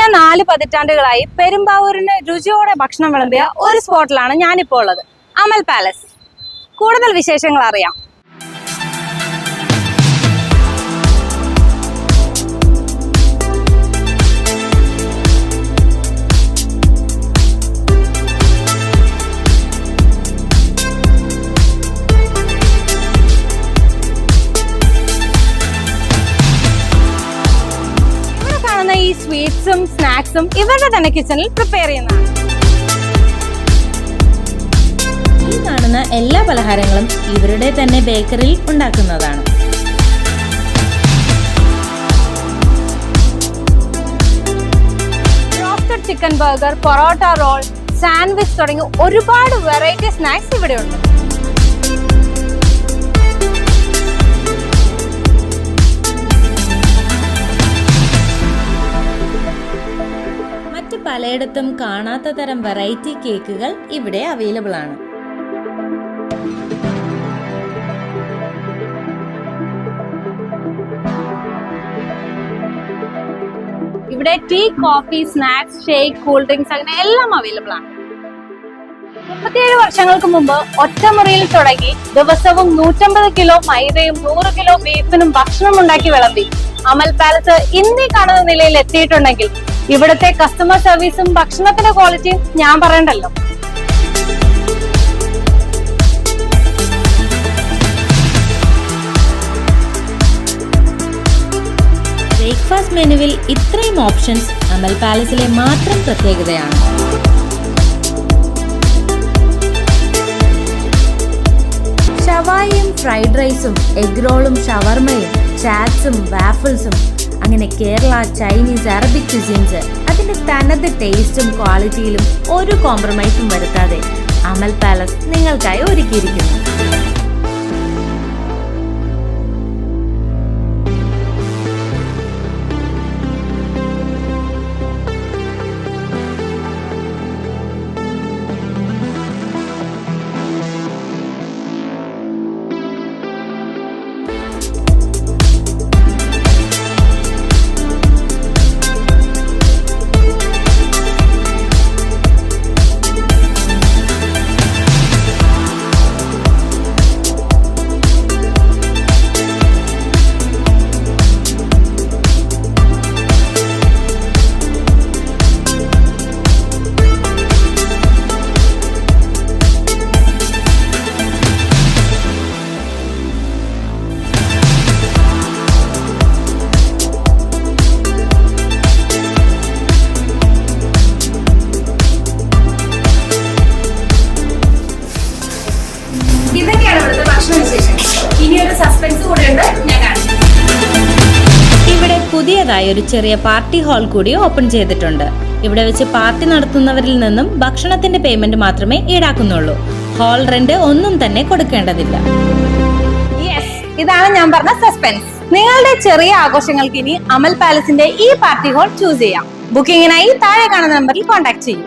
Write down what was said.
കഴിഞ്ഞ 4 പതിറ്റാണ്ടുകളായി പെരുമ്പാവൂരിന് രുചിയോടെ ഭക്ഷണം വിളമ്പിയ ഒരു സ്പോട്ടിലാണ് ഞാനിപ്പോൾ ഉള്ളത്, അമൽ പാലസ്. കൂടുതൽ വിശേഷങ്ങൾ അറിയാം. ഈ സ്വീറ്റ്സും സ്നാക്സും ഇവരുടെ തന്നെ കിച്ചണിൽ പ്രിപ്പയർ ചെയ്യുന്നതാണ്. ഈ കാണുന്ന എല്ലാ പലഹാരങ്ങളും ഇവരുടെ തന്നെ ബേക്കറിയിൽ ഉണ്ടാക്കുന്നതാണ്. Roasted chicken burger, parotta roll, sandwich തുടങ്ങി ഒരുപാട് വെറൈറ്റി സ്നാക്സ് ഇവിടെയുണ്ട്. പലയിടത്തും കാണാത്ത തരം വെറൈറ്റി കേക്കുകൾ ഇവിടെ അവൈലബിൾ ആണ്. ഇവിടെ tea, coffee, snacks, shake, cool drinks അങ്ങനെ എല്ലാം അവൈലബിൾ ആണ്. 37 വർഷങ്ങൾക്ക് മുമ്പ് ഒറ്റമുറിയിൽ തുടങ്ങി ദിവസവും 150 കിലോ മൈദയും 100 കിലോ ബീഫിനും ഭക്ഷണം ഉണ്ടാക്കി വിളമ്പി അമൽ പാലസ് ഇന്നീ കാണുന്ന നിലയിൽ എത്തിയിട്ടുണ്ടെങ്കിൽ ഇവിടുത്തെ കസ്റ്റമർ സർവീസും ഭക്ഷണത്തിന്റെ ക്വാളിറ്റിയും ഞാൻ പറയണ്ടല്ലോ. ബ്രേക്ക്ഫാസ്റ്റ് മെനുവിൽ ഇത്രയും ഓപ്ഷൻസ് അമൽ പാലസിലെ മാത്രം പ്രത്യേകതയാണ്. ഷവായിയും ഫ്രൈഡ് റൈസും എഗ് റോളും ഷവർമയും ചാറ്റ്സും വാഫിൾസും അങ്ങനെ കേരള, ചൈനീസ്, അറബിക് ക്യുസീൻസ് അതിന്റെ തനത് ടേസ്റ്റും ക്വാളിറ്റിയിലും ഒരു കോംപ്രമൈസും വരുത്താതെ അമൽ പാലസ് നിങ്ങൾക്കായി ഒരുക്കിയിരിക്കുന്നു. ഇവിടെ പുതിയതായി ഒരു ചെറിയ പാർട്ടി ഹാൾ കൂടി ഓപ്പൺ ചെയ്തിട്ടുണ്ട്. ഇവിടെ വെച്ച് പാർട്ടി നടത്തുന്നവരിൽ നിന്നും ഭക്ഷണത്തിന്റെ പേയ്മെന്റ് മാത്രമേ ഈടാക്കുന്നുള്ളൂ. ഹാൾ റെന്റ് ഒന്നും തന്നെ കൊടുക്കേണ്ടതില്ല. ഇതാണ് ഞാൻ പറഞ്ഞ സസ്പെൻസ്. നിങ്ങളുടെ ചെറിയ ആഘോഷങ്ങൾക്ക് ഇനി അമൽ പാലസിന്റെ ഈ പാർട്ടി ഹാൾ ചൂസ് ചെയ്യാം. ബുക്കിംഗിനായി താഴെ കാണുന്ന നമ്പറിൽ കോൺടാക്ട് ചെയ്യൂ.